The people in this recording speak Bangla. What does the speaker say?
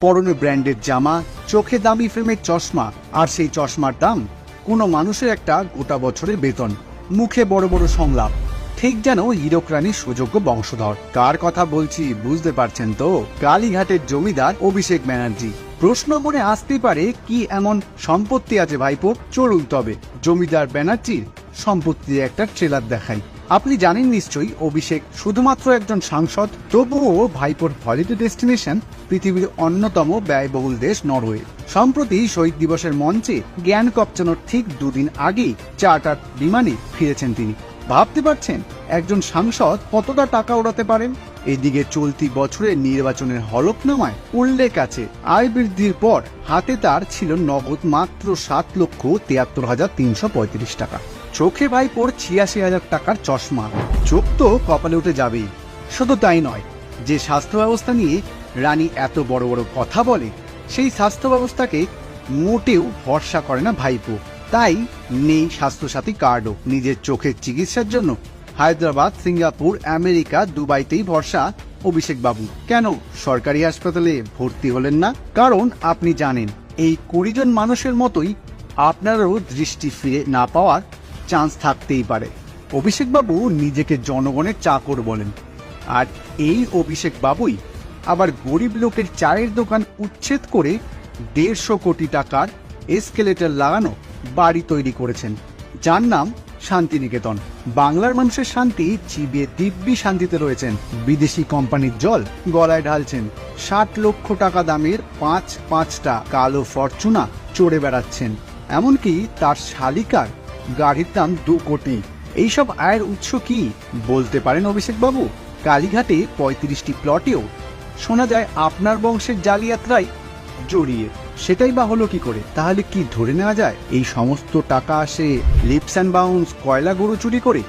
পরনে ব্র্যান্ডের জামা, চোখে দামি ফ্রেমের চশমা, আর সেই চশমার দাম কোনো মানুষের একটা গোটা বছরের বেতন। মুখে বড় বড় সংলাপ, ঠিক যেন হীরক রানীর সুযোগ্য বংশধর। কার কথা বলছি বুঝতে পারছেন তো? কালীঘাটের জমিদার অভিষেক ব্যানার্জি। প্রশ্ন মনে আসতেই পারে, কি এমন সম্পত্তি আছে ভাইপো? চলুন তবে জমিদার ব্যানার্জির সম্পত্তির একটা ট্রেলার দেখাই। আপনি জানেন নিশ্চয়ই, অভিষেক শুধুমাত্র একজন সাংসদ, তবুও ভাইপোর হলিডে ডেস্টিনেশন পৃথিবীর অন্যতম ব্যয়বহুল দেশ নরওয়ে। সম্প্রতি শহীদ দিবসের মঞ্চে জ্ঞান কপচানোর ঠিক দুদিন আগেই চার্টার বিমানে ফিরেছেন তিনি। ভাবতে পারছেন একজন সাংসদ কতটা টাকা উড়াতে পারেন? এদিকে চলতি বছরের নির্বাচনের হলফনামায় উল্লেখ আছে, আয় বৃদ্ধির পর হাতে তার ছিল নগদ মাত্র 7,73,335 টাকা। চোখে ভাইপোর 86,000 টাকার চশমা। চোখ তো কপালে উঠে যাবেই। শুধু তাই নয়, যে স্বাস্থ্য ব্যবস্থা নিয়ে রানী এত বড় বড় কথা বলে, সেই স্বাস্থ্য ব্যবস্থাকে মোটেও ভরসা করে না ভাইপো। তাই নেই স্বাস্থ্যসাথী কার্ডও। নিজের চোখের চিকিৎসার জন্য হায়দ্রাবাদ, সিঙ্গাপুর, আমেরিকা, দুবাইতেই ভরসা অভিষেক বাবু। কেন সরকারি হাসপাতালে ভর্তি হলেন না? কারণ আপনি জানেন, এই 20 জন মানুষের মতোই আপনারও দৃষ্টি ফিরে না পাওয়ার চান্স থাকতেই পারে। অভিষেক বাবু নিজেকে জনগণের চাকর বলেন, আর এই অভিষেক বাবুই আবার গরিব লোকের চায়ের দোকান উচ্ছেদ করে 150 কোটি টাকার এসকেলেটর লাগানো বাড়ি তৈরি করেছেন, যার নাম শান্তিনিকেতন। বাংলার মানুষের শান্তি চিবিয়ে দিব্যি শান্তিতে রয়েছেন। বিদেশি কোম্পানির জল গলায় ঢালছেন। 60 লক্ষ টাকা দামের 5টা কালো ফরচুনা চড়ে বেড়াচ্ছেন। এমনকি তার শালিকার গাড়ির দাম 2 কোটি। এইসব আয়ের উৎস কি বলতে পারেন অভিষেক বাবু? কালীঘাটে 35টি প্লটেও শোনা যায় আপনার বংশের জালিয়াতরাই জড়িয়ে। সেটাই বা হলো কি করে? তাহলে কি ধরে নেওয়া যায় এই সমস্ত টাকা আসে লিপস অ্যান্ড বাউন্স কয়লা গরু চুরি করে?